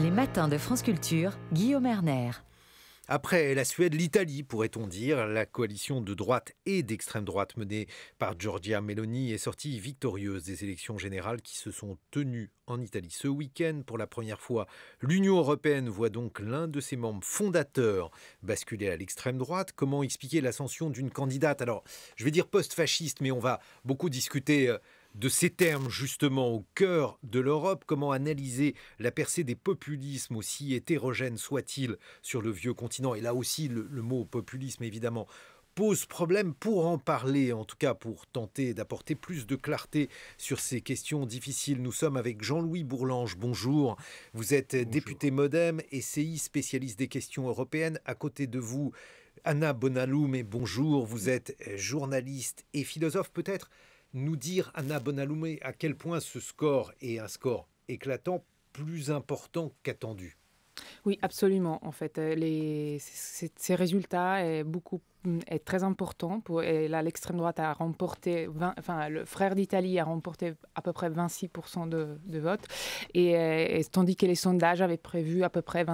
Les matins de France Culture, Guillaume Erner. Après la Suède, l'Italie, pourrait-on dire, la coalition de droite et d'extrême droite menée par Giorgia Meloni est sortie victorieuse des élections générales qui se sont tenues en Italie ce week-end. Pour la première fois, l'Union européenne voit donc l'un de ses membres fondateurs basculer à l'extrême droite. Comment expliquer l'ascension d'une candidate, alors je vais dire post-fasciste, mais on va beaucoup discuter de ces termes justement au cœur de l'Europe. Comment analyser la percée des populismes, aussi hétérogènes soient-ils, sur le vieux continent? Et là aussi, le mot populisme, évidemment, pose problème. Pour en parler, en tout cas pour tenter d'apporter plus de clarté sur ces questions difficiles, nous sommes avec Jean-Louis Bourlanges. Bonjour. Vous êtes député MoDem, SCI, spécialiste des questions européennes. À côté de vous, Anna Bonaloume. Bonjour. Vous êtes journaliste et philosophe. Peut-être nous dire, Anna Bonaloume, à quel point ce score est un score éclatant, plus important qu'attendu? Oui, absolument. En fait, ces résultats est très important. Et là, l'extrême droite a remporté, le Frère d'Italie a remporté à peu près 26% de votes, et tandis que les sondages avaient prévu à peu près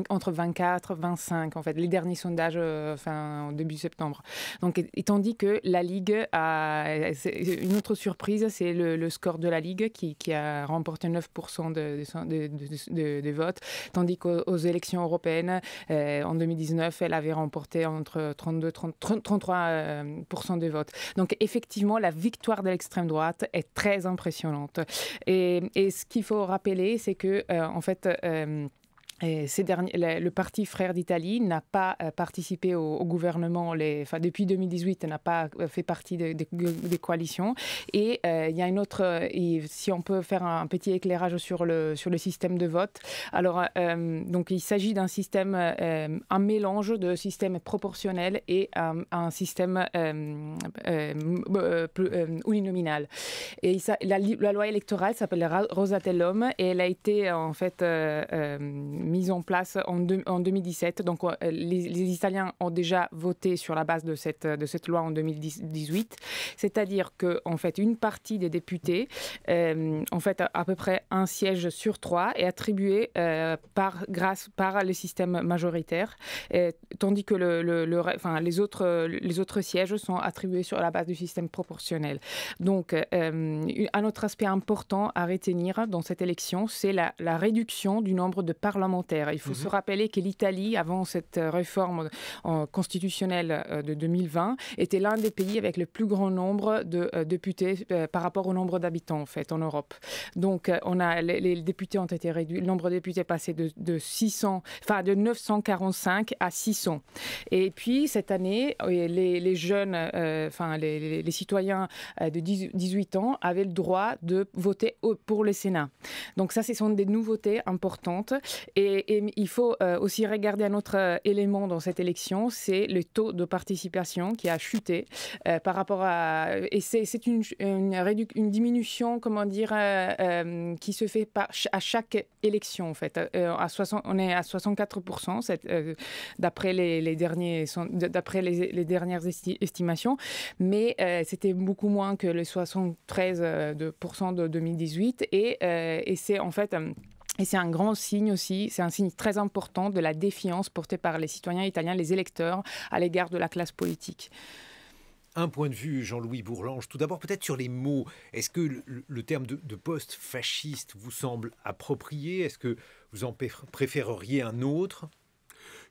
entre 24 et 25, en fait, les derniers sondages en début septembre. Donc, et tandis que la Ligue une autre surprise, c'est le score de la Ligue qui a remporté 9% de votes, tandis qu'aux élections européennes, en 2019, elle avait remporté entre 33% de votes. Donc effectivement, la victoire de l'extrême droite est très impressionnante. Et ce qu'il faut rappeler, c'est que en fait, le parti Frères d'Italie n'a pas participé au gouvernement, depuis 2018, n'a pas fait partie des coalitions. Et il y a une autre, si on peut faire un petit éclairage sur le système de vote. Alors, donc il s'agit d'un système, un mélange de système proportionnel et un système uninominal. Et la loi électorale s'appelle Rosatellum, et elle a été en fait mise en place en 2017. Donc, les Italiens ont déjà voté sur la base de cette loi en 2018. C'est-à-dire que, en fait, une partie des députés, en fait, à peu près un siège sur 3 est attribué par le système majoritaire, tandis que les autres sièges sont attribués sur la base du système proportionnel. Donc, un autre aspect important à retenir dans cette élection, c'est la réduction du nombre de parlementaires. Il faut se rappeler que l'Italie, avant cette réforme constitutionnelle de 2020, était l'un des pays avec le plus grand nombre de députés par rapport au nombre d'habitants, en fait, en Europe. Donc, les députés ont été réduits, le nombre de députés est passé de 945 à 600. Et puis, cette année, les jeunes, les citoyens de 18 ans avaient le droit de voter pour le Sénat. Donc ça, ce sont des nouveautés importantes. Et il faut aussi regarder un autre élément dans cette élection, c'est le taux de participation qui a chuté par rapport à... Et c'est une diminution, comment dire, qui se fait à chaque élection, en fait. On est à 64%, d'après les dernières estimations, mais c'était beaucoup moins que les 73% de 2018, et c'est en fait... Et c'est un grand signe aussi, c'est un signe très important de la défiance portée par les citoyens italiens, les électeurs, à l'égard de la classe politique. Un point de vue, Jean-Louis Bourlanges. Tout d'abord, peut-être sur les mots. Est-ce que le terme de post-fasciste vous semble approprié? Est-ce que vous en préféreriez un autre?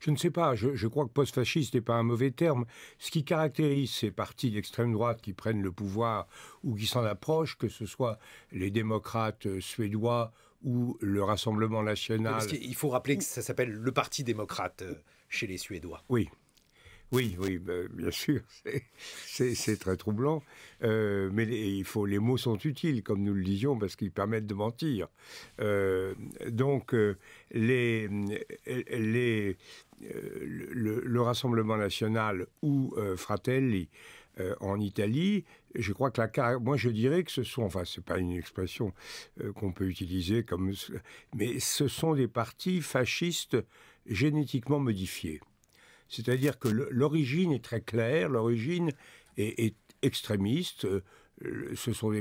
Je ne sais pas, je crois que post-fasciste n'est pas un mauvais terme. Ce qui caractérise ces partis d'extrême droite qui prennent le pouvoir ou qui s'en approchent, que ce soit les démocrates suédois ou le Rassemblement national... Parce qu'il faut rappeler que ça s'appelle le Parti démocrate chez les Suédois. Oui, bien sûr, c'est très troublant. Mais les mots sont utiles, comme nous le disions, parce qu'ils permettent de mentir. Le Rassemblement national ou Fratelli en Italie, je crois que moi je dirais que ce sont, enfin c'est pas une expression qu'on peut utiliser mais ce sont des partis fascistes génétiquement modifiés. C'est-à-dire que l'origine est très claire, l'origine est extrémiste. Ce sont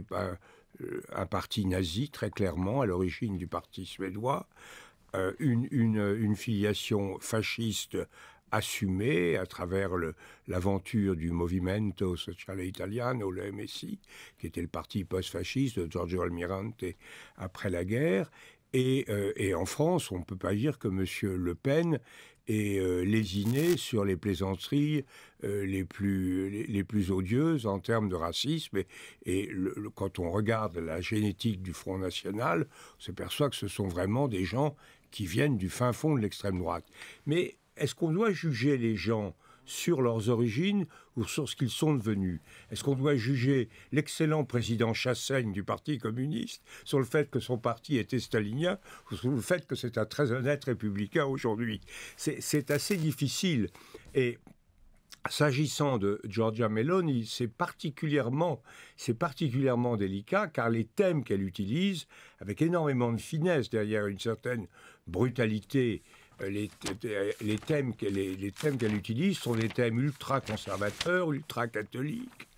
un parti nazi, très clairement, à l'origine du parti suédois. une filiation fasciste assumée à travers l'aventure du Movimento Sociale Italiano, le MSI, qui était le parti post-fasciste de Giorgio Almirante après la guerre. Et en France, on ne peut pas dire que M. Le Pen ait lésiné sur les plaisanteries les plus odieuses en termes de racisme. Quand on regarde la génétique du Front National, on s'aperçoit que ce sont vraiment des gens qui viennent du fin fond de l'extrême droite. Mais est-ce qu'on doit juger les gens sur leurs origines ou sur ce qu'ils sont devenus? Est-ce qu'on doit juger l'excellent président Chassaigne du Parti communiste sur le fait que son parti était stalinien ou sur le fait que c'est un très honnête républicain aujourd'hui? C'est assez difficile. Et s'agissant de Giorgia Meloni, c'est particulièrement délicat car les thèmes qu'elle utilise, avec énormément de finesse derrière une certaine brutalité, les thèmes qu'elle utilise sont des thèmes ultra-conservateurs, ultra-catholiques.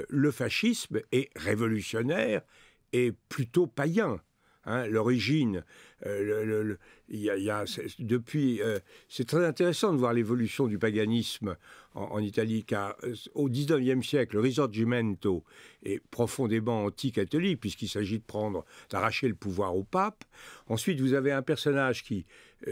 Le fascisme est révolutionnaire et plutôt païen. L'origine, c'est très intéressant de voir l'évolution du paganisme en Italie, car au XIXe siècle, le Risorgimento est profondément anti-catholique, puisqu'il s'agit d'arracher le pouvoir au pape. Ensuite, vous avez un personnage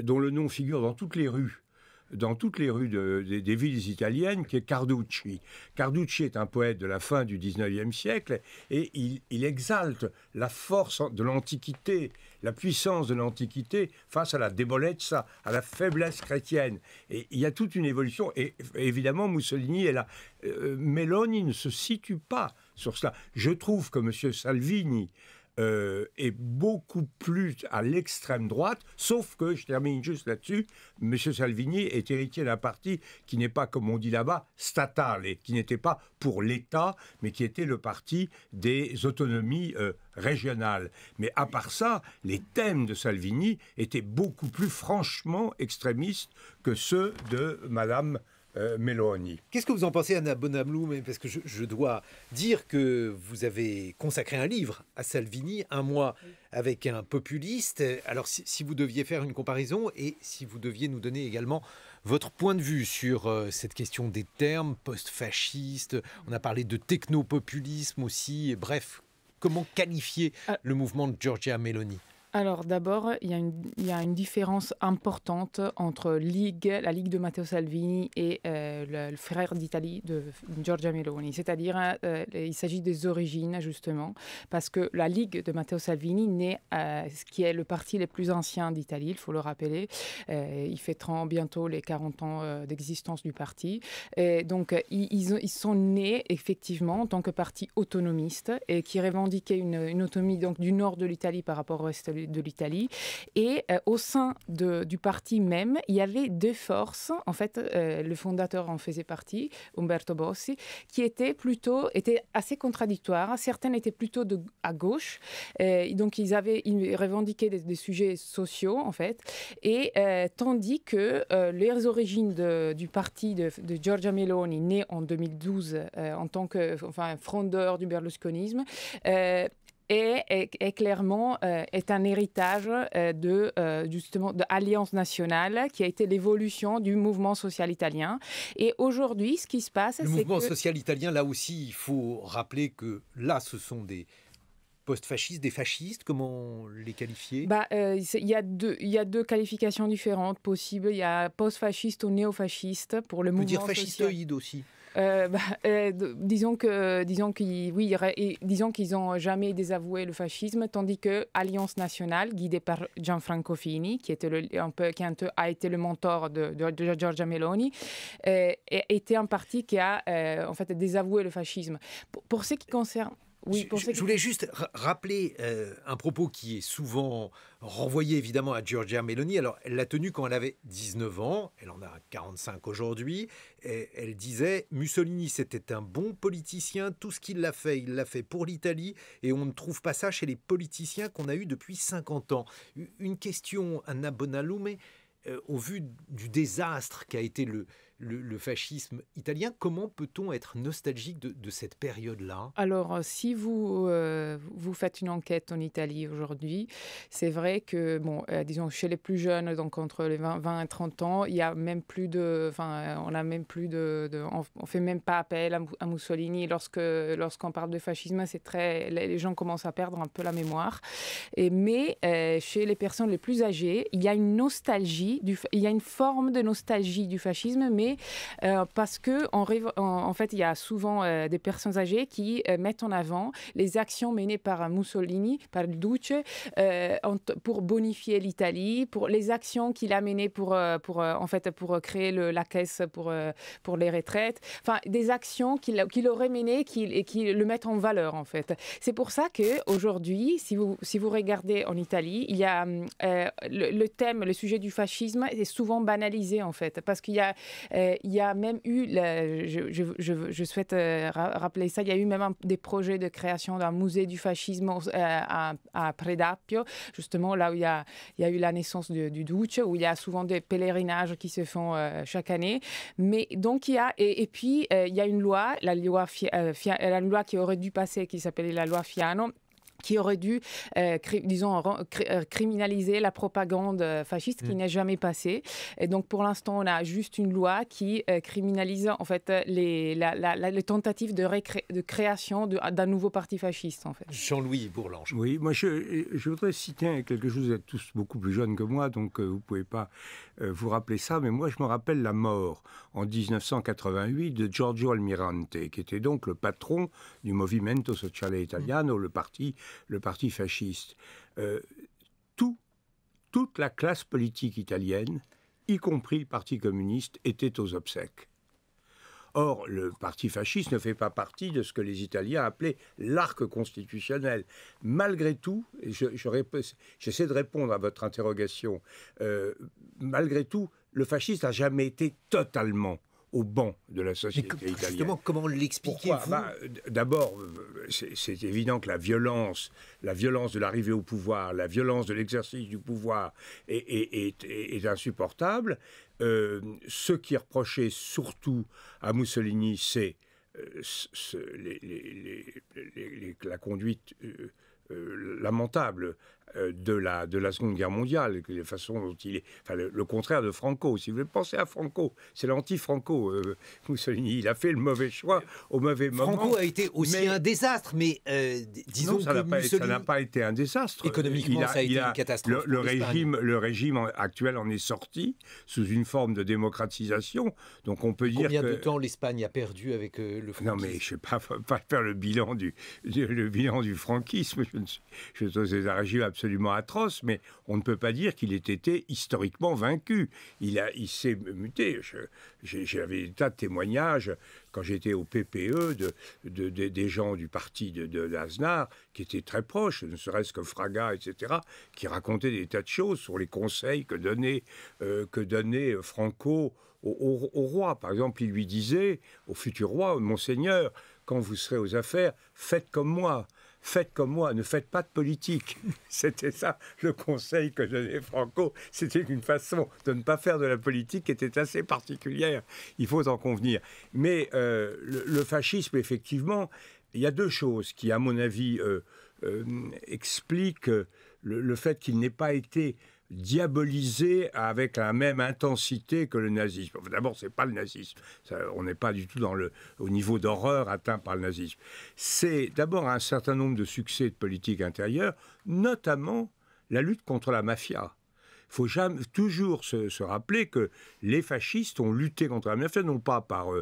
dont le nom figure dans toutes les rues des villes italiennes, qui est Carducci. Carducci est un poète de la fin du XIXe siècle et il exalte la force de l'Antiquité, la puissance de l'Antiquité face à la debolezza, à la faiblesse chrétienne. Et il y a toute une évolution. Et évidemment, Mussolini est là. Meloni ne se situe pas sur cela. Je trouve que M. Salvini est beaucoup plus à l'extrême droite, sauf que, je termine juste là-dessus, M. Salvini est héritier d'un parti qui n'est pas, comme on dit là-bas, statale, et qui n'était pas pour l'État, mais qui était le parti des autonomies régionales. Mais à part ça, les thèmes de Salvini étaient beaucoup plus franchement extrémistes que ceux de Mme Meloni. Qu'est-ce que vous en pensez, Anna Bonamlou? Parce que je dois dire que vous avez consacré un livre à Salvini, Un mois avec un populiste. Alors, si vous deviez faire une comparaison et si vous deviez nous donner également votre point de vue sur cette question des termes post-fascistes, on a parlé de technopopulisme aussi, bref, comment qualifier le mouvement de Giorgia Meloni? Alors d'abord, il y a une différence importante entre la Ligue de Matteo Salvini et le frère d'Italie de Giorgia Meloni. C'est-à-dire, il s'agit des origines, justement, parce que la Ligue de Matteo Salvini naît, ce qui est le parti le plus ancien d'Italie, il faut le rappeler. Il fêtera bientôt les 40 ans d'existence du parti. Et donc, ils sont nés, effectivement, en tant que parti autonomiste et qui revendiquait une autonomie donc, du nord de l'Italie par rapport au reste de l'Italie. Et au sein du parti même, il y avait deux forces. En fait, le fondateur en faisait partie, Umberto Bossi, qui étaient assez contradictoires. Certaines étaient plutôt à gauche. Donc, ils revendiquaient des sujets sociaux, en fait. Et tandis que les origines du parti de Giorgia Meloni, né en 2012 en tant que frondeur du berlusconisme, est clairement est un héritage justement de Alliance nationale qui a été l'évolution du mouvement social italien. Et aujourd'hui, ce qui se passe, c'est que... Le mouvement social italien, là aussi, il faut rappeler que là, ce sont des post-fascistes, des fascistes, comment les qualifier? Il y a deux qualifications différentes possibles. Il y a post-fasciste ou néo-fasciste pour le mouvement social. On peut dire fascistoïde aussi. Disons qu'ils n'ont jamais désavoué le fascisme, tandis que Alliance nationale, guidée par Gianfranco Fini, qui a été le mentor de Giorgia Meloni, était un parti qui a en fait désavoué le fascisme. Pour ce qui concerne... Je voulais juste rappeler un propos qui est souvent renvoyé évidemment à Giorgia Meloni. Alors, elle l'a tenu quand elle avait 19 ans, elle en a 45 aujourd'hui. Et elle disait « Mussolini, c'était un bon politicien, tout ce qu'il a fait, il l'a fait pour l'Italie et on ne trouve pas ça chez les politiciens qu'on a eus depuis 50 ans. » Une question, Anna Bonalou, mais au vu du désastre qu'a été le fascisme italien. Comment peut-on être nostalgique de cette période-là? Alors, si vous faites une enquête en Italie aujourd'hui, c'est vrai que, disons, chez les plus jeunes, donc entre les 20 et 30 ans, il y a même plus de... Enfin, on a même plus on fait même pas appel à Mussolini. Lorsqu'on parle de fascisme, les gens commencent à perdre un peu la mémoire. Mais chez les personnes les plus âgées, il y a une nostalgie, il y a une forme de nostalgie du fascisme, mais parce que en fait, il y a souvent des personnes âgées qui mettent en avant les actions menées par Mussolini, par le Duce, pour bonifier l'Italie, pour les actions qu'il a menées pour créer la caisse pour les retraites, enfin des actions qu'il aurait menées et qui le mettent en valeur en fait. C'est pour ça qu'aujourd'hui, si vous regardez en Italie, il y a le sujet du fascisme est souvent banalisé en fait, parce qu'il y a même eu, je souhaite rappeler ça, il y a eu même des projets de création d'un musée du fascisme à Predappio, justement là où il y a eu la naissance du Duce, où il y a souvent des pèlerinages qui se font chaque année. Mais donc il y a puis il y a une loi, la loi qui aurait dû passer, qui s'appelait la loi Fiano, qui aurait dû, criminaliser la propagande fasciste, qui n'est jamais passée. Et donc, pour l'instant, on a juste une loi qui criminalise, en fait, les tentatives de création d'un nouveau parti fasciste, en fait. Jean-Louis Bourlanges. Oui, moi, je voudrais citer quelque chose, vous êtes tous beaucoup plus jeunes que moi, donc vous ne pouvez pas vous rappeler ça, mais moi, je me rappelle la mort, en 1988, de Giorgio Almirante, qui était donc le patron du Movimento Sociale Italiano, le parti fasciste. Toute la classe politique italienne, y compris le Parti communiste, était aux obsèques. Or, le parti fasciste ne fait pas partie de ce que les Italiens appelaient l'arc constitutionnel. Malgré tout, j'essaie de répondre à votre interrogation, malgré tout, le fascisme n'a jamais été totalement au banc de la société italienne. Justement, comment l'expliquez-vous? D'abord, c'est évident que la violence de l'arrivée au pouvoir, la violence de l'exercice du pouvoir est insupportable. Ce qui est reproché surtout à Mussolini, c'est la conduite lamentable de la Seconde Guerre mondiale, la façon dont il est, enfin le contraire de Franco. Si vous voulez penser à Franco, c'est l'anti-Franco. Mussolini, il a fait le mauvais choix au mauvais moment. Franco a été aussi un désastre, mais disons ça n'a pas été un désastre. Économiquement, ça a été une catastrophe. Le régime actuel en est sorti sous une forme de démocratisation. Donc on peut dire combien de temps l'Espagne a perdu avec le franquisme? Non, mais je ne sais pas faire le bilan du franquisme. C'est un régime absolument atroce, mais on ne peut pas dire qu'il ait été historiquement vaincu. Il s'est muté. J'avais des tas de témoignages quand j'étais au PPE des gens du parti de Aznar qui étaient très proches, ne serait-ce que Fraga, etc., qui racontaient des tas de choses sur les conseils que donnait Franco au roi. Par exemple, il lui disait au futur roi, Monseigneur, quand vous serez aux affaires, faites comme moi. Faites comme moi, ne faites pas de politique. C'était ça le conseil que donnait Franco. C'était une façon de ne pas faire de la politique qui était assez particulière. Il faut en convenir. Mais le fascisme, effectivement, il y a deux choses qui, à mon avis, expliquent le fait qu'il n'ait pas été diabolisé avec la même intensité que le nazisme. Enfin, d'abord, c'est pas le nazisme. On n'est pas du tout au niveau d'horreur atteint par le nazisme. C'est d'abord un certain nombre de succès de politique intérieure, notamment la lutte contre la mafia. Il faut toujours se rappeler que les fascistes ont lutté contre la mafia, non pas par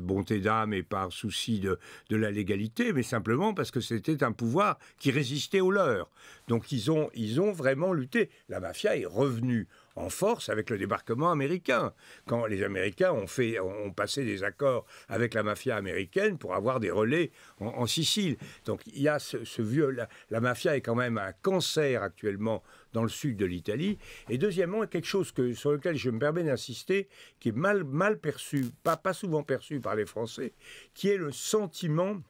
bonté d'âme et par souci de la légalité, mais simplement parce que c'était un pouvoir qui résistait au leur. Donc ils ont vraiment lutté. La mafia est revenue en force avec le débarquement américain. Quand les Américains ont passé des accords avec la mafia américaine pour avoir des relais en Sicile. Donc il y a la mafia est quand même un cancer actuellement dans le sud de l'Italie. Et deuxièmement, quelque chose sur lequel je me permets d'insister, qui est mal perçu, pas souvent perçu par les Français, qui est le sentiment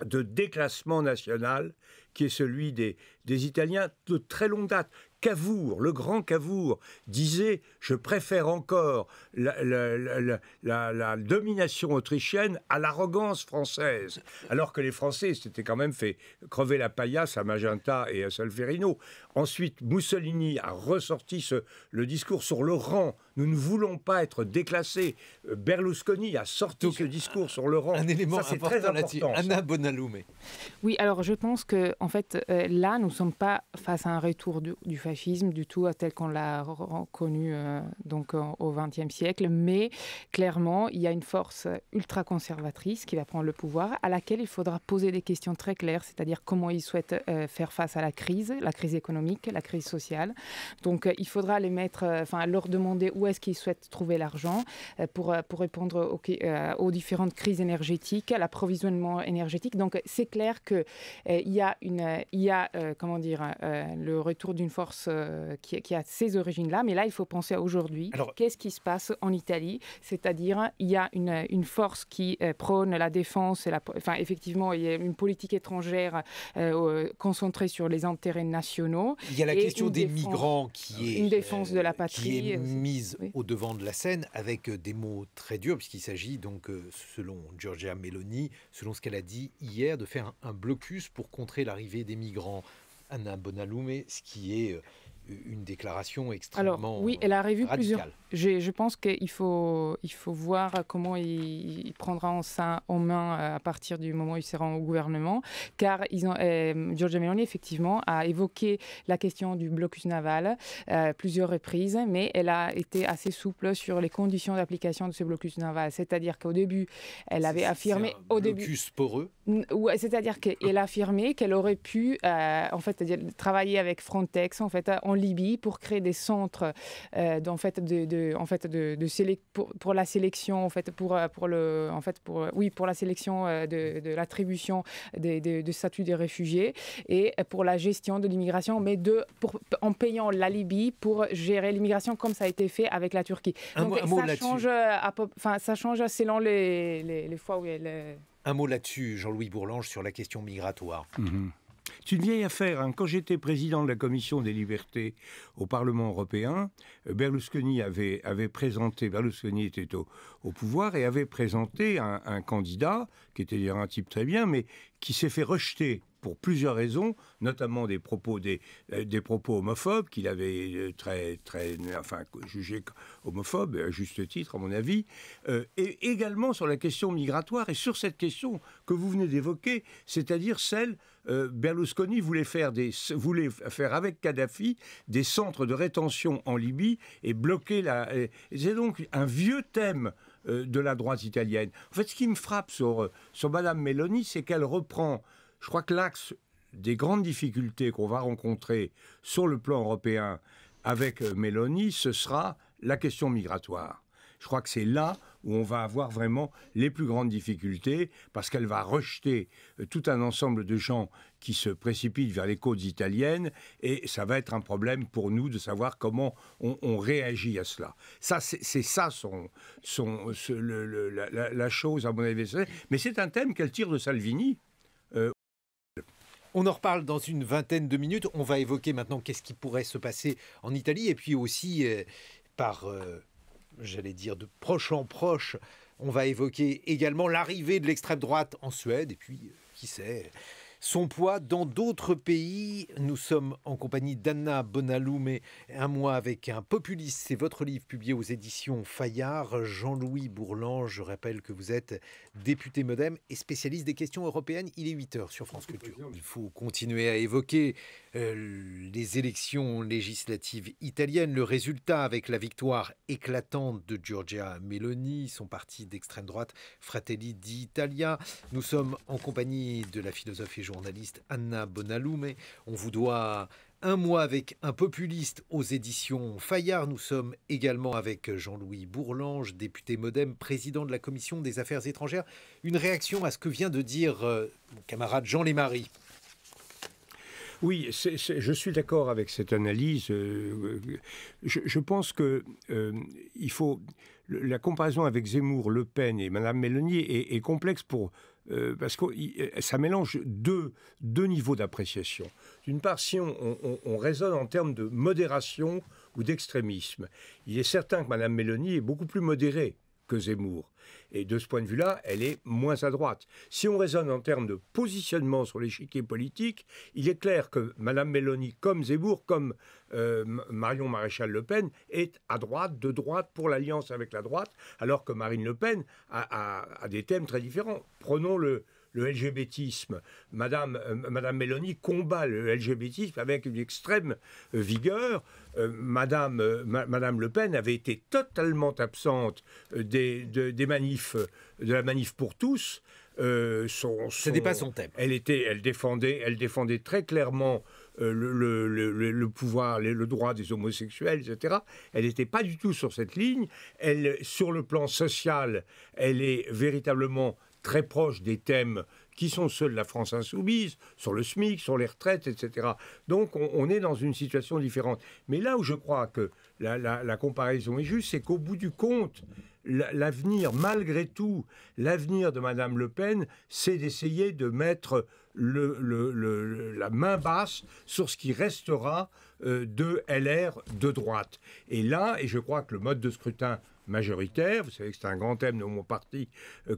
de déclassement national qui est celui des Italiens de très longue date. Cavour, le grand Cavour, disait « Je préfère encore la domination autrichienne à l'arrogance française », alors que les Français s'étaient quand même fait crever la paillasse à Magenta et à Solferino. Ensuite, Mussolini a ressorti le discours sur le rang. Nous ne voulons pas être déclassés. Berlusconi a sorti ce discours sur le rang. Un élément ça, important là-dessus. Anna Bonalume. Oui, alors je pense que en fait, là, nous ne sommes pas face à un retour du fascisme du tout, tel qu'on l'a connu donc au XXe siècle, mais clairement, il y a une force ultra-conservatrice qui va prendre le pouvoir, à laquelle il faudra poser des questions très claires, c'est-à-dire comment ils souhaitent faire face à la crise économique, la crise sociale. Donc, il faudra les mettre, leur demander où est-ce qu'ils souhaitent trouver l'argent pour répondre aux différentes crises énergétiques, à l'approvisionnement énergétique. Donc, c'est clair qu'il y a le retour d'une force qui a ces origines-là, mais là, il faut penser à aujourd'hui. Qu'est-ce qui se passe en Italie? C'est-à-dire, il y a une force qui prône la défense, effectivement, il y a une politique étrangère concentrée sur les intérêts nationaux. Il y a la question des migrants qui est une défense de la patrie, qui est mise au devant de la scène avec des mots très durs, puisqu'il s'agit donc, selon Giorgia Meloni, selon ce qu'elle a dit hier, de faire un blocus pour contrer l'arrivée des migrants. Anna Bonalume, ce qui est une déclaration extrêmement oui, elle a revu radicale. Je pense qu'il faut voir comment il prendra en main à partir du moment où il sera au gouvernement, car Giorgia Meloni, effectivement, a évoqué la question du blocus naval plusieurs reprises, mais elle a été assez souple sur les conditions d'application de ce blocus naval. C'est-à-dire qu'au début, elle avait affirmé... blocus poreux. C'est-à-dire qu'elle a affirmé qu'elle aurait pu travailler avec Frontex en Libye pour créer des centres pour la sélection pour la sélection de l'attribution de statut des réfugiés et pour la gestion de l'immigration, mais en payant la Libye pour gérer l'immigration comme ça a été fait avec la Turquie. Donc ça change selon les fois où elle... Un mot là-dessus, Jean-Louis Bourlange, sur la question migratoire. C'est une vieille affaire. Quand j'étais président de la Commission des libertés au Parlement européen, Berlusconi était au pouvoir et avait présenté un candidat qui était d'ailleurs un type très bien, mais qui s'est fait rejeter pour plusieurs raisons, notamment des propos homophobes qu'il avait jugés homophobes, à juste titre à mon avis, et également sur la question migratoire et sur cette question que vous venez d'évoquer, c'est-à-dire celle Berlusconi voulait faire avec Kadhafi des centres de rétention en Libye et bloquer c'est donc un vieux thème de la droite italienne. En fait, ce qui me frappe sur Madame Meloni, c'est qu'elle reprend, je crois que l'axe des grandes difficultés qu'on va rencontrer sur le plan européen avec Meloni, ce sera la question migratoire. Je crois que c'est là où on va avoir vraiment les plus grandes difficultés, parce qu'elle va rejeter tout un ensemble de gens qui se précipitent vers les côtes italiennes, et ça va être un problème pour nous de savoir comment on réagit à cela. Ça, c'est ça la chose, à mon avis. Mais c'est un thème qu'elle tire de Salvini. On en reparle dans une vingtaine de minutes. On va évoquer maintenant qu'est-ce qui pourrait se passer en Italie, et puis aussi j'allais dire de proche en proche, on va évoquer également l'arrivée de l'extrême droite en Suède, et puis, qui sait, son poids dans d'autres pays. Nous sommes en compagnie d'Anna Bonalume, Un mois avec un populiste. C'est votre livre publié aux éditions Fayard. Jean-Louis Bourlange, je rappelle que vous êtes député Modem et spécialiste des questions européennes. Il est 8h sur France Culture. Il faut continuer à évoquer les élections législatives italiennes. Le résultat avec la victoire éclatante de Giorgia Meloni, son parti d'extrême droite Fratelli d'Italia. Nous sommes en compagnie de la philosophe et journaliste Anna Bonalume. On vous doit Un mois avec un populiste aux éditions Fayard. Nous sommes également avec Jean-Louis Bourlange, député Modem, président de la Commission des Affaires étrangères. Une réaction à ce que vient de dire mon camarade Jean Lémarie. Oui, je suis d'accord avec cette analyse. Je pense que il faut la comparaison avec Zemmour, Le Pen et Madame Mélanie est complexe parce que ça mélange deux niveaux d'appréciation. D'une part, si on raisonne en termes de modération ou d'extrémisme, il est certain que Madame Mélanie est beaucoup plus modérée que Zemmour. Et de ce point de vue-là, elle est moins à droite. Si on raisonne en termes de positionnement sur l'échiquier politique, il est clair que Mme Mélanie, comme Zemmour, comme Marion Maréchal Le Pen, est à droite, de droite, pour l'alliance avec la droite, alors que Marine Le Pen a des thèmes très différents. Prenons le LGBTisme. Madame Mélanie combat le LGBTisme avec une extrême vigueur. Madame Le Pen avait été totalement absente des manifs, de la manif pour tous. Ce n'est pas son thème. Elle défendait très clairement le pouvoir, le droit des homosexuels, etc. Elle n'était pas du tout sur cette ligne. Sur le plan social, elle est véritablement très proche des thèmes qui sont ceux de la France insoumise, sur le SMIC, sur les retraites, etc. Donc on est dans une situation différente. Mais là où je crois que la comparaison est juste, c'est qu'au bout du compte, l'avenir, malgré tout, l'avenir de Madame Le Pen, c'est d'essayer de mettre la main basse sur ce qui restera de LR de droite. Et là, et je crois que le mode de scrutin majoritaire, vous savez que c'est un grand thème de mon parti,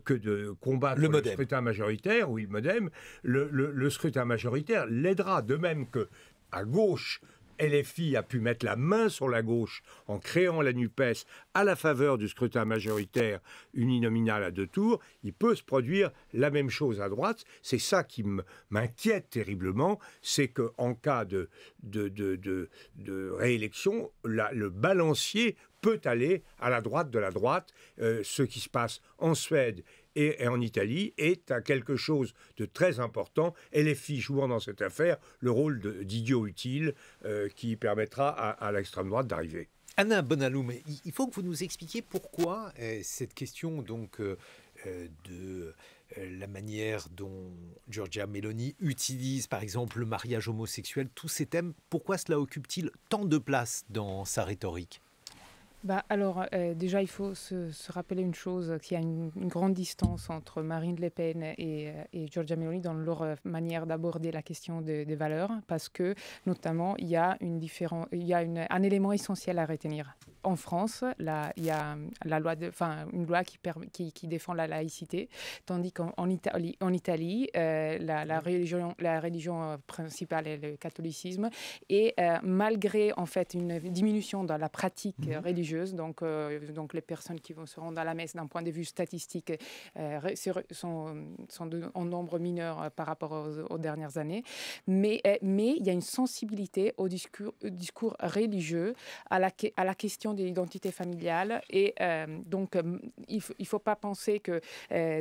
que de combattre le scrutin majoritaire, oui, le MoDem, le scrutin majoritaire l'aidera, de même que à gauche, LFI a pu mettre la main sur la gauche en créant la NUPES à la faveur du scrutin majoritaire uninominal à 2 tours. Il peut se produire la même chose à droite. C'est ça qui m'inquiète terriblement, c'est qu'en cas de réélection, le balancier peut aller à la droite de la droite. Ce qui se passe en Suède et en Italie est à quelque chose de très important. LFI jouant dans cette affaire le rôle d'idiot utile qui permettra à l'extrême droite d'arriver. Anna Bonaloum, il faut que vous nous expliquiez pourquoi cette question donc de la manière dont Giorgia Meloni utilise par exemple le mariage homosexuel, tous ces thèmes, pourquoi cela occupe-t-il tant de place dans sa rhétorique ? Alors, déjà, il faut se rappeler une chose, qu'il y a une grande distance entre Marine Le Pen et Giorgia Meloni dans leur manière d'aborder la question des valeurs, parce que, notamment, il y a un élément essentiel à retenir. En France, il y a une loi qui défend la laïcité, tandis qu'en Italie, la religion principale est le catholicisme, et malgré, en fait, une diminution dans la pratique religieuse, donc les personnes qui vont se rendre à la messe d'un point de vue statistique sont en nombre mineur par rapport aux dernières années. Mais il y a une sensibilité au discours religieux, à la question de l'identité familiale. Et donc, il ne faut pas penser que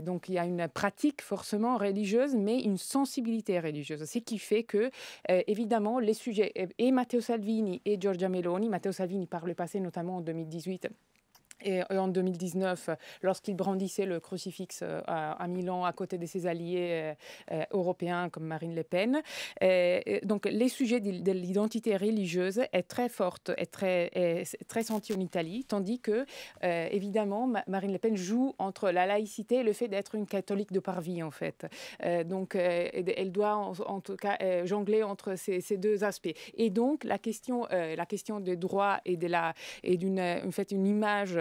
donc il y a une pratique forcément religieuse, mais une sensibilité religieuse. Ce qui fait que, évidemment, les sujets, et Matteo Salvini et Giorgia Meloni, Matteo Salvini par le passé, notamment en 2018, et en 2019, lorsqu'il brandissait le crucifix à Milan à côté de ses alliés européens comme Marine Le Pen. Donc les sujets de l'identité religieuse est très forte, est très sentie en Italie, tandis que, évidemment, Marine Le Pen joue entre la laïcité et le fait d'être une catholique de par vie, en fait. Donc elle doit en tout cas jongler entre ces deux aspects. Et donc la question des droits et d'une image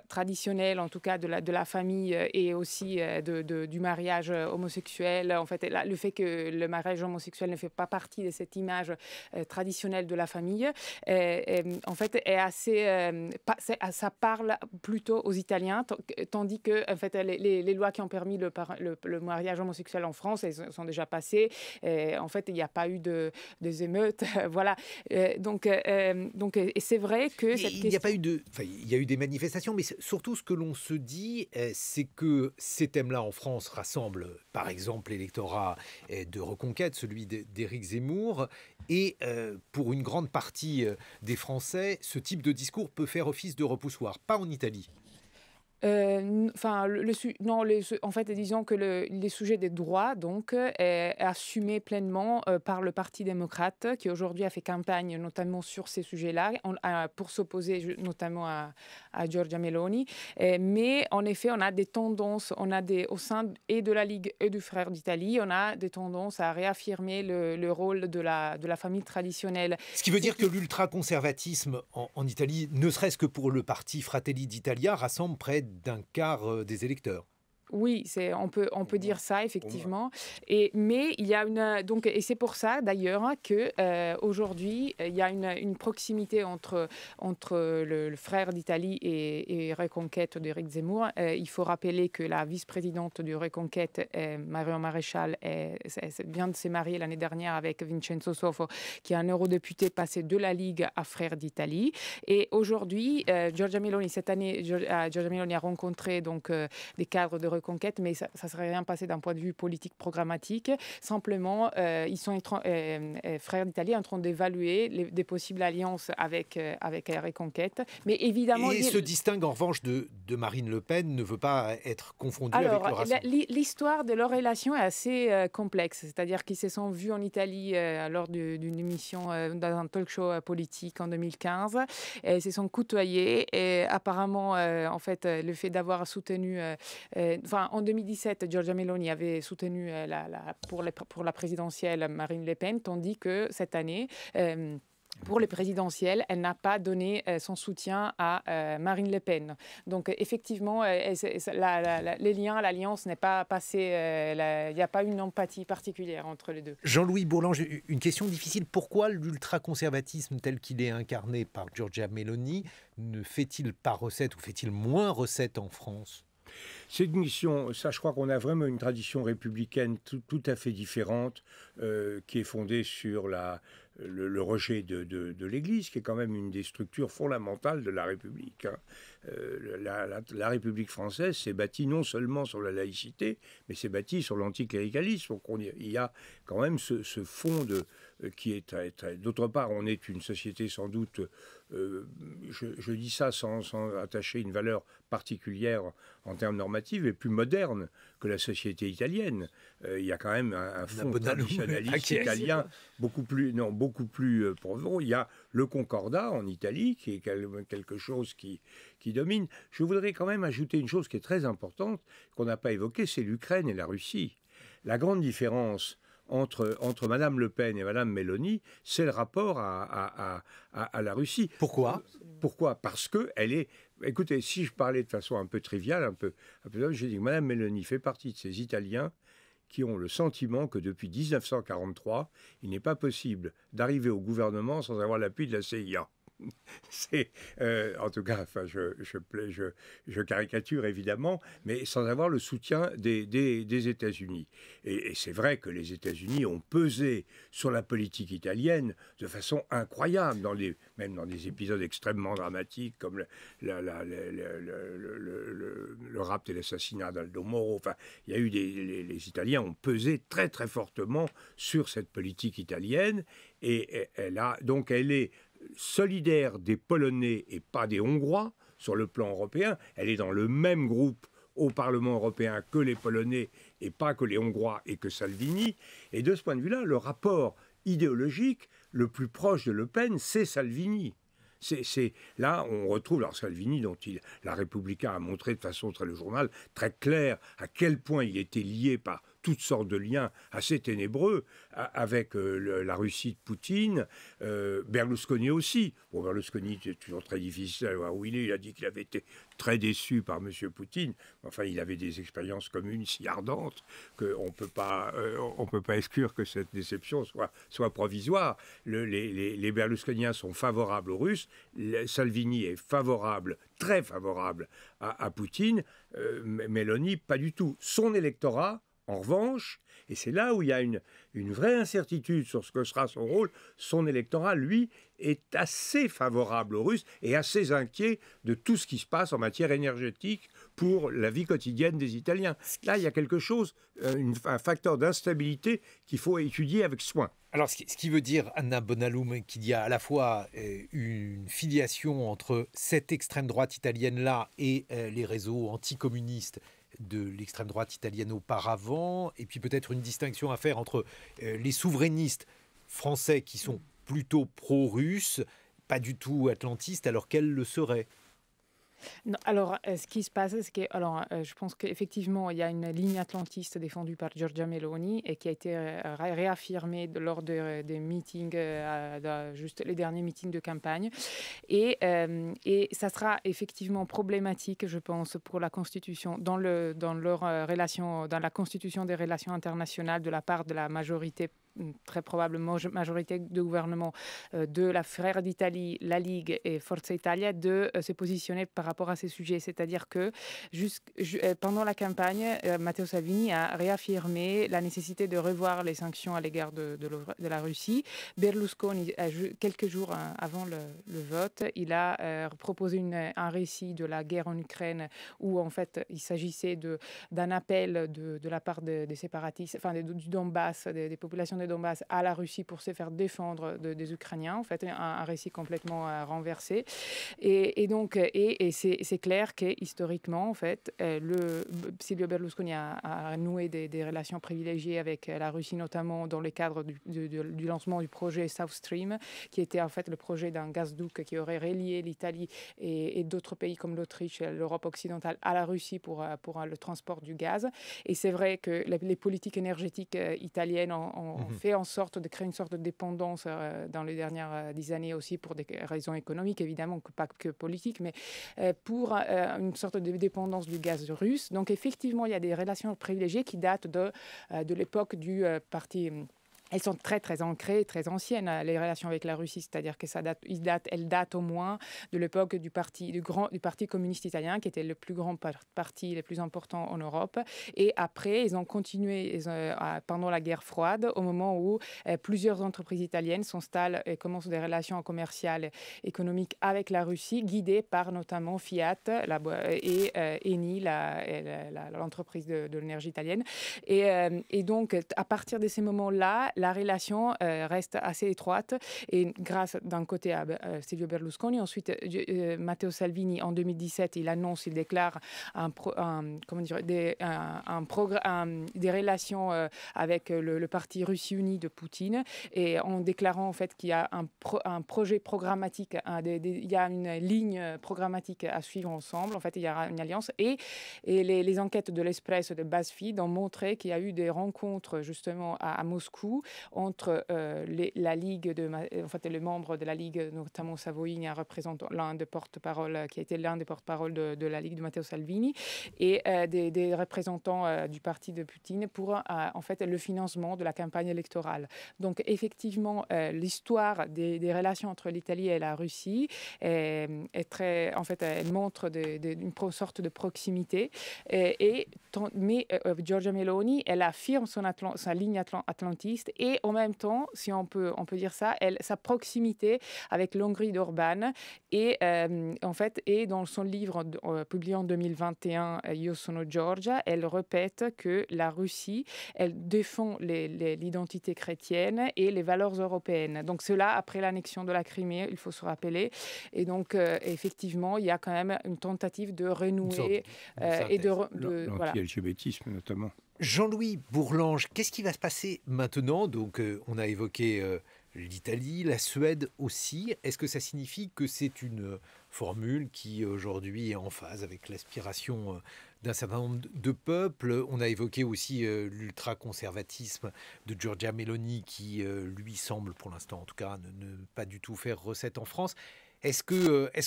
traditionnelle, en tout cas de la famille et aussi du mariage homosexuel. En fait, le fait que le mariage homosexuel ne fait pas partie de cette image traditionnelle de la famille, en fait, est assez, ça parle plutôt aux Italiens, tandis que en fait, les lois qui ont permis le mariage homosexuel en France, elles sont déjà passées. En fait, il n'y a pas eu des émeutes, voilà. Donc, et c'est vrai que il y a eu des manifestations, mais surtout ce que l'on se dit, c'est que ces thèmes-là en France rassemblent, par exemple, l'électorat de Reconquête, celui d'Éric Zemmour, et pour une grande partie des Français, ce type de discours peut faire office de repoussoir, pas en Italie. Enfin, non, en fait, disons que les sujets des droits, donc, est assumé pleinement par le Parti démocrate, qui aujourd'hui a fait campagne notamment sur ces sujets-là, pour s'opposer notamment à Giorgia Meloni. Mais en effet, on a des tendances, au sein et de la Ligue et du Frère d'Italie, on a des tendances à réaffirmer le rôle de la famille traditionnelle. Ce qui veut dire que l'ultraconservatisme en Italie, ne serait-ce que pour le parti Fratelli d'Italia, rassemble près d'un quart des électeurs. Oui, on peut dire ça effectivement. Mais il y a et c'est pour ça d'ailleurs que aujourd'hui il y a une proximité entre le Frère d'Italie et Reconquête d'Éric Zemmour. Il faut rappeler que la vice-présidente de Reconquête, Marion Maréchal, vient de se marier l'année dernière avec Vincenzo Sofo, qui est un eurodéputé passé de la Ligue à Frères d'Italie. Et aujourd'hui, Giorgia Meloni, cette année, Giorgia Meloni a rencontré donc des cadres de Reconquête, mais ça ne serait rien passé d'un point de vue politique programmatique. Simplement, ils sont Frères d'Italie en train d'évaluer des possibles alliances avec Reconquête. Mais évidemment, se distingue en revanche de Marine Le Pen, ne veut pas être confondu avec le Rassemblement. L'histoire de leur relation est assez complexe. C'est-à-dire qu'ils se sont vus en Italie lors d'une émission dans un talk show politique en 2015. Et ils se sont côtoyés. Et apparemment, en fait, le fait d'avoir soutenu... en 2017, Giorgia Meloni avait soutenu pour la présidentielle Marine Le Pen, tandis que cette année... pour les présidentielles, elle n'a pas donné son soutien à Marine Le Pen. Donc effectivement, les liens, l'alliance n'est pas passée, il n'y a pas une empathie particulière entre les deux. Jean-Louis Bourlange, une question difficile. Pourquoi l'ultraconservatisme tel qu'il est incarné par Giorgia Meloni ne fait-il pas recette ou fait-il moins recette en France ? C'est une mission, ça je crois qu'on a vraiment une tradition républicaine tout à fait différente, qui est fondée sur le rejet de l'Église, qui est quand même une des structures fondamentales de la République. Hein. La République française s'est bâtie non seulement sur la laïcité, mais s'est bâtie sur l'anticléricalisme. Donc il y a quand même ce fond qui est très... D'autre part, on est une société sans doute... je dis ça sans attacher une valeur particulière en termes normatifs, mais plus moderne que la société italienne. Il y a quand même un fond traditionnaliste italien beaucoup plus profond. Il y a le Concordat en Italie, qui est quelque chose qui domine. Je voudrais quand même ajouter une chose qui est très importante, qu'on n'a pas évoquée, c'est l'Ukraine et la Russie. La grande différence entre Madame Le Pen et Madame Meloni, c'est le rapport à la Russie. Pourquoi ? Parce que elle est... Écoutez, si je parlais de façon un peu triviale, je dis que Madame Meloni fait partie de ces Italiens qui ont le sentiment que depuis 1943, il n'est pas possible d'arriver au gouvernement sans avoir l'appui de la CIA. C'est, en tout cas, enfin, je caricature évidemment, mais sans avoir le soutien des États-Unis. Et c'est vrai que les États-Unis ont pesé sur la politique italienne de façon incroyable, même dans des épisodes extrêmement dramatiques comme le rapt et l'assassinat d'Aldo Moro. Enfin, il y a eu les Italiens ont pesé très très fortement sur cette politique italienne, et elle est solidaire des Polonais et pas des Hongrois sur le plan européen. Elle est dans le même groupe au Parlement européen que les Polonais et pas que les Hongrois et que Salvini. Et de ce point de vue-là, le rapport idéologique le plus proche de Le Pen, c'est Salvini. Là, on retrouve Salvini, dont la Repubblica a montré de façon le journal très claire à quel point il était lié par toutes sortes de liens assez ténébreux avec la Russie de Poutine, Berlusconi aussi. Bon, Berlusconi, c'est toujours très difficile à voir où il est. Il a dit qu'il avait été très déçu par M. Poutine. Enfin, il avait des expériences communes si ardentes qu'on ne peut pas exclure que cette déception soit provisoire. Les Berlusconiens sont favorables aux Russes. Salvini est très favorable à Poutine. Meloni, pas du tout. Son électorat En revanche, et c'est là où il y a une vraie incertitude sur ce que sera son rôle, son électorat, lui, est assez favorable aux Russes et assez inquiet de tout ce qui se passe en matière énergétique pour la vie quotidienne des Italiens. Là, il y a quelque chose, un facteur d'instabilité qu'il faut étudier avec soin. Alors, ce qui veut dire, Anna Bonaloum, qu'il y a à la fois une filiation entre cette extrême droite italienne-là et les réseaux anticommunistes de l'extrême droite italienne auparavant, et puis peut-être une distinction à faire entre les souverainistes français qui sont plutôt pro-russes, pas du tout atlantistes, alors qu'elles le seraient. Non, alors, ce qui se passe, c'est que, je pense qu'effectivement, il y a une ligne atlantiste défendue par Giorgia Meloni et qui a été réaffirmée lors des meetings, juste les derniers meetings de campagne. Et ça sera effectivement problématique, je pense, pour la Constitution, dans leur relation, dans la Constitution des relations internationales de la part de la majorité, très probable majorité de gouvernement de la Frère d'Italie, la Ligue et Forza Italia de se positionner par rapport à ces sujets. C'est-à-dire que pendant la campagne, Matteo Salvini a réaffirmé la nécessité de revoir les sanctions à l'égard de la Russie. Berlusconi, quelques jours avant le vote, il a proposé un récit de la guerre en Ukraine où en fait il s'agissait d'un appel de la part des séparatistes, enfin du Donbass, des populations de Donbass à la Russie pour se faire défendre des Ukrainiens. En fait, un récit complètement renversé. Et donc, c'est clair que historiquement, en fait, Silvio Berlusconi a noué des relations privilégiées avec la Russie, notamment dans le cadre du lancement du projet South Stream, qui était en fait le projet d'un gazoduc qui aurait relié l'Italie et d'autres pays comme l'Autriche et l'Europe occidentale à la Russie pour le transport du gaz. Et c'est vrai que les politiques énergétiques italiennes ont fait en sorte de créer une sorte de dépendance dans les dernières 10 années aussi pour des raisons économiques, évidemment, pas que politiques, mais pour une sorte de dépendance du gaz russe. Donc effectivement, il y a des relations privilégiées qui datent de l'époque du parti. Elles sont très, très ancrées, très anciennes, les relations avec la Russie, c'est-à-dire que elles datent au moins de l'époque du parti communiste italien, qui était le plus grand parti, le plus important en Europe. Et après, ils ont continué pendant la guerre froide, au moment où plusieurs entreprises italiennes s'installent et commencent des relations commerciales, économiques avec la Russie, guidées par notamment Fiat et Eni, l'entreprise de l'énergie italienne. Et donc, à partir de ces moments-là, la relation reste assez étroite et grâce d'un côté à Silvio Berlusconi, ensuite Matteo Salvini en 2017, il déclare des relations avec le parti Russie Unie de Poutine et en déclarant en fait qu'il y a un projet programmatique, il y a une ligne programmatique à suivre ensemble, en fait il y aura une alliance et les enquêtes de l'Espresso de BuzzFeed ont montré qu'il y a eu des rencontres justement à Moscou entre la Ligue, les membres de la Ligue, notamment Savoini, représentant l'un des porte-parole, qui a été l'un des porte-parole de la Ligue de Matteo Salvini, et des représentants du parti de Poutine pour en fait le financement de la campagne électorale. Donc effectivement, l'histoire des relations entre l'Italie et la Russie est très, en fait, elle montre une sorte de proximité. Mais Giorgia Meloni, elle affirme sa ligne atlantiste et en même temps, si on peut dire ça, sa proximité avec l'Hongrie d'Orban et en fait, et dans son livre publié en 2021, Io sono Giorgia, elle répète que la Russie, elle défend l'identité chrétienne et les valeurs européennes. Donc cela après l'annexion de la Crimée, il faut se rappeler. Et donc effectivement, il y a quand même une tentative de renouer et de l'anti-LGBTisme notamment. Jean-Louis Bourlange, qu'est-ce qui va se passer maintenant? Donc, on a évoqué l'Italie, la Suède aussi. Est-ce que ça signifie que c'est une formule qui aujourd'hui est en phase avec l'aspiration d'un certain nombre de peuples? On a évoqué aussi l'ultra-conservatisme de Giorgia Meloni qui, lui, semble pour l'instant en tout cas ne pas du tout faire recette en France. Est-ce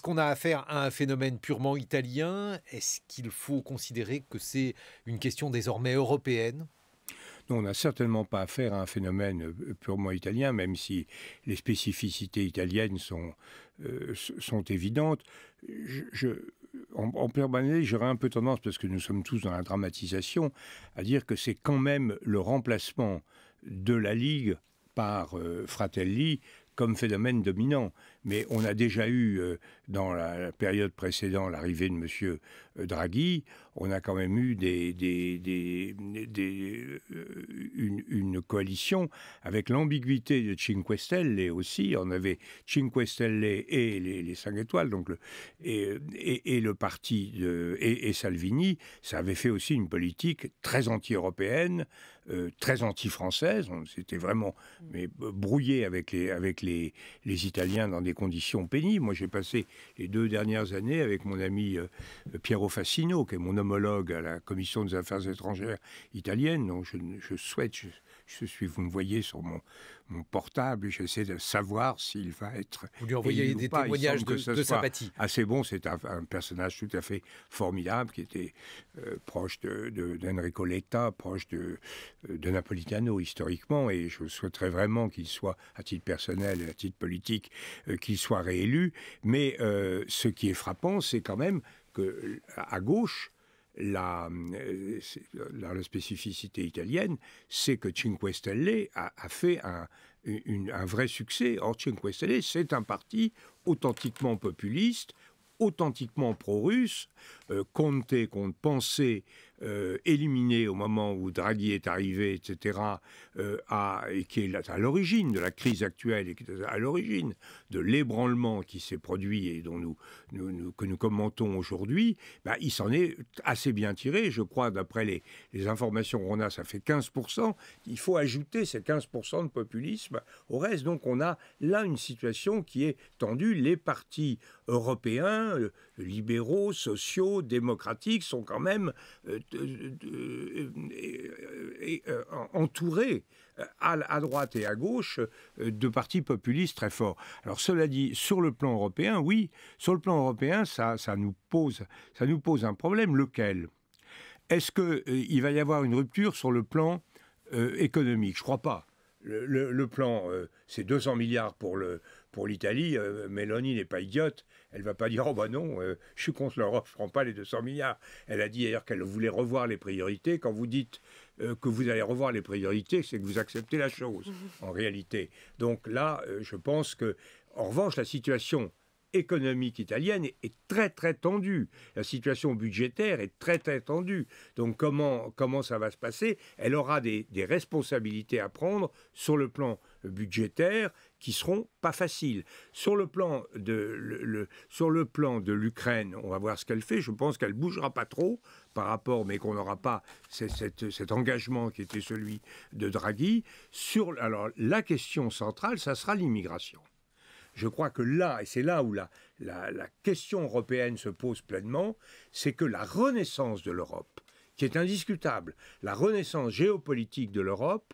qu'on a affaire à un phénomène purement italien? Est-ce qu'il faut considérer que c'est une question désormais européenne? Non, on n'a certainement pas affaire à un phénomène purement italien, même si les spécificités italiennes sont évidentes. en permanence, j'aurais un peu tendance, parce que nous sommes tous dans la dramatisation, à dire que c'est quand même le remplacement de la Ligue par Fratelli comme phénomène dominant. Mais on a déjà eu, dans la période précédente, l'arrivée de M. Draghi, on a quand même eu une coalition avec l'ambiguïté de Cinque Stelle aussi. On avait Cinque Stelle et les 5 étoiles, donc et le parti et Salvini. Ça avait fait aussi une politique très anti-européenne, très anti-française. On s'était vraiment brouillé avec les Italiens dans des conditions pénibles. Moi, j'ai passé les 2 dernières années avec mon ami Piero Fassino, qui est mon homologue à la Commission des Affaires étrangères italienne. Donc, je souhaite, vous me voyez sur mon portable, j'essaie de savoir s'il va être... Vous lui envoyez des témoignages de sympathie. Assez bon, c'est un personnage tout à fait formidable, qui était proche d'Enrico Letta, proche de Napolitano historiquement, et je souhaiterais vraiment qu'il soit, à titre personnel et à titre politique, qu'il soit réélu. Mais ce qui est frappant, c'est quand même qu'à gauche, la spécificité italienne, c'est que Cinque Stelle a fait un vrai succès. Or, Cinque Stelle, c'est un parti authentiquement populiste, authentiquement pro-russe. Conte, qu'on pensait éliminer au moment où Draghi est arrivé, etc., et qui est à l'origine de la crise actuelle et qui est à l'origine de l'ébranlement qui s'est produit et dont que nous commentons aujourd'hui, il s'en est assez bien tiré. Je crois, d'après les informations qu'on a, ça fait 15%. Il faut ajouter ces 15% de populisme au reste. Donc on a là une situation qui est tendue. Les partis européens, libéraux, sociaux, démocratiques, sont quand même entourés à droite et à gauche de partis populistes très forts. Alors cela dit, sur le plan européen, oui, sur le plan européen, ça nous pose un problème. Lequel ? Est-ce qu'il va y avoir une rupture sur le plan économique ? Je ne crois pas. Le plan, c'est 200 milliards pour l'Italie. Meloni n'est pas idiote. Elle ne va pas dire « Oh non, je suis contre l'Europe, je ne prends pas les 200 milliards ». Elle a dit d'ailleurs qu'elle voulait revoir les priorités. Quand vous dites que vous allez revoir les priorités, c'est que vous acceptez la chose, en réalité. Donc là, je pense que, en revanche, la situation économique italienne est très très tendue. La situation budgétaire est très très tendue. Donc comment ça va se passer ? Elle aura des responsabilités à prendre sur le plan budgétaire qui seront pas faciles. Sur le plan de l'Ukraine, on va voir ce qu'elle fait. Je pense qu'elle bougera pas trop par rapport, mais qu'on n'aura pas cet engagement qui était celui de Draghi. Alors la question centrale, ça sera l'immigration. Je crois que là, et c'est là où la question européenne se pose pleinement, c'est que la renaissance de l'Europe, qui est indiscutable, la renaissance géopolitique de l'Europe,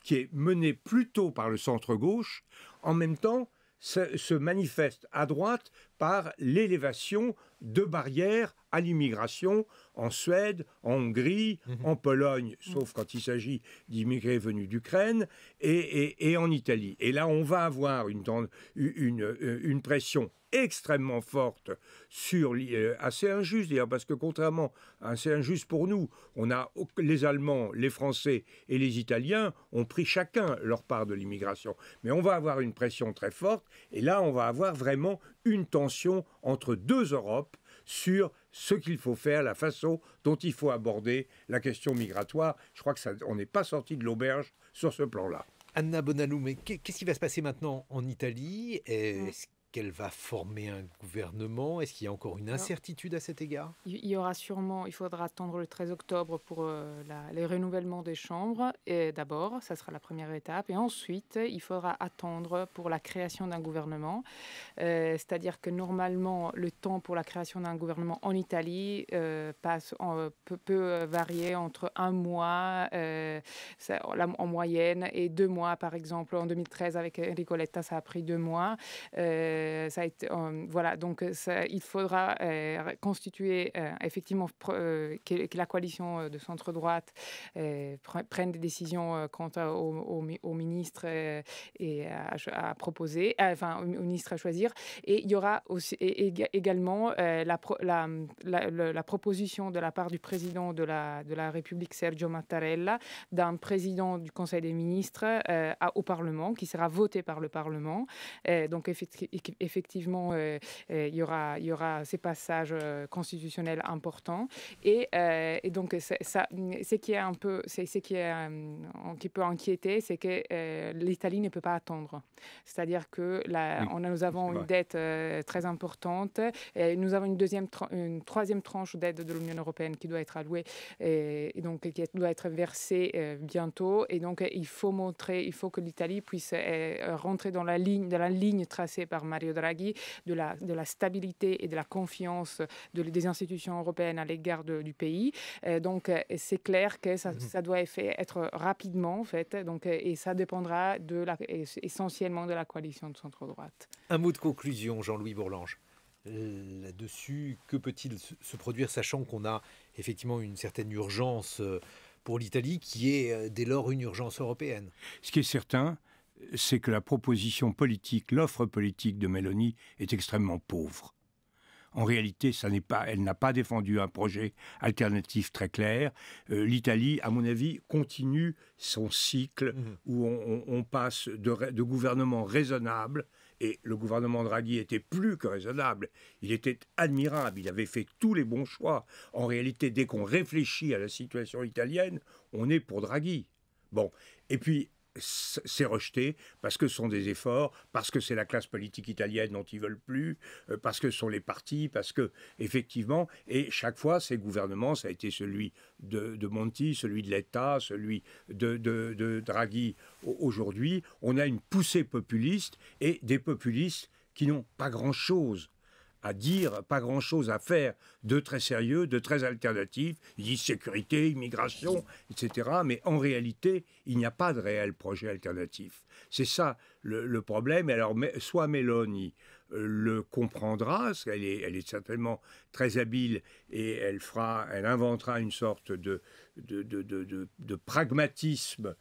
qui est menée plutôt par le centre-gauche, en même temps se manifeste à droite par l'élévation de barrières à l'immigration en Suède, en Hongrie, en Pologne, sauf quand il s'agit d'immigrés venus d'Ukraine, et en Italie. Et là, on va avoir une pression extrêmement forte assez injuste d'ailleurs, parce que contrairement à assez injuste pour nous, les Allemands, les Français et les Italiens ont pris chacun leur part de l'immigration. Mais on va avoir une pression très forte, et là, on va avoir vraiment une tension entre deux Europes sur ce qu'il faut faire, la façon dont il faut aborder la question migratoire. Je crois qu'on n'est pas sorti de l'auberge sur ce plan-là. Anna Bonalou, mais qu'est-ce qui va se passer maintenant en Italie ? Est-ce qu'elle va former un gouvernement ? Est-ce qu'il y a encore une incertitude à cet égard ? Il faudra attendre le 13 octobre pour les renouvellements des chambres. Et d'abord, ça sera la première étape. Et ensuite, il faudra attendre pour la création d'un gouvernement. C'est-à-dire que normalement, le temps pour la création d'un gouvernement en Italie peut varier entre 1 mois en moyenne et 2 mois, par exemple. En 2013, avec Enrico Letta, ça a pris 2 mois. ça a été, voilà, donc il faudra constituer effectivement que la coalition de centre-droite prenne des décisions quant au ministre et à proposer, enfin au ministre à choisir. Et il y aura aussi également la proposition de la part du président de la République, Sergio Mattarella, d'un président du Conseil des ministres au Parlement, qui sera voté par le Parlement. Donc effectivement, il y aura ces passages constitutionnels importants. Et donc qui peut inquiéter, c'est que l'Italie ne peut pas attendre. C'est-à-dire que nous avons une dette très importante. Et nous avons une troisième tranche d'aide de l'Union européenne qui doit être allouée et donc qui doit être versée bientôt. Et donc il faut que l'Italie puisse rentrer dans la ligne tracée par Mario Draghi de la stabilité et de la confiance des institutions européennes à l'égard du pays. Donc c'est clair que ça doit être rapidement en fait. Donc, et ça dépendra essentiellement de la coalition de centre-droite. Un mot de conclusion, Jean-Louis Bourlanges. Là-dessus, que peut-il se produire, sachant qu'on a effectivement une certaine urgence pour l'Italie, qui est dès lors une urgence européenne? Ce qui est certain, c'est que la proposition politique, l'offre politique de Meloni est extrêmement pauvre. En réalité, elle n'a pas défendu un projet alternatif très clair. L'Italie, à mon avis, continue son cycle où on passe de gouvernements raisonnables. Et le gouvernement Draghi était plus que raisonnable, il était admirable, il avait fait tous les bons choix. En réalité, dès qu'on réfléchit à la situation italienne, on est pour Draghi. Bon, et puis c'est rejeté parce que ce sont des efforts, parce que c'est la classe politique italienne dont ils veulent plus, parce que ce sont les partis, parce que effectivement, et chaque fois ces gouvernements, ça a été celui de Monti, celui de Letta, celui de Draghi aujourd'hui, on a une poussée populiste et des populistes qui n'ont pas grand-chose à dire, pas grand-chose à faire de très sérieux, de très alternatif. Ils disent sécurité, immigration, etc. Mais en réalité, il n'y a pas de réel projet alternatif. C'est ça le problème. Alors, soit Meloni le comprendra, parce qu'elle est certainement très habile et elle inventera une sorte de pragmatisme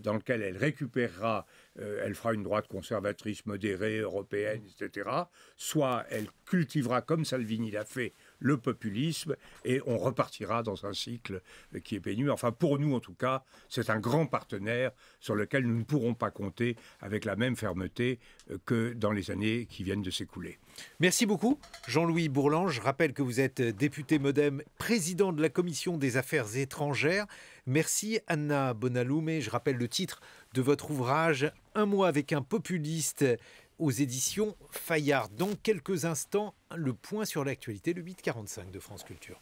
dans lequel elle récupérera, elle fera une droite conservatrice modérée, européenne, etc. Soit elle cultivera, comme Salvini l'a fait, le populisme et on repartira dans un cycle qui est pénible. Enfin, pour nous, en tout cas, c'est un grand partenaire sur lequel nous ne pourrons pas compter avec la même fermeté que dans les années qui viennent de s'écouler. Merci beaucoup, Jean-Louis Bourlanges. Je rappelle que vous êtes député MoDem, président de la Commission des Affaires étrangères. Merci, Anna Bonalume. Je rappelle le titre de votre ouvrage « Un mois avec un populiste » aux éditions Fayard. Dans quelques instants, le point sur l'actualité, le 8h45 de France Culture.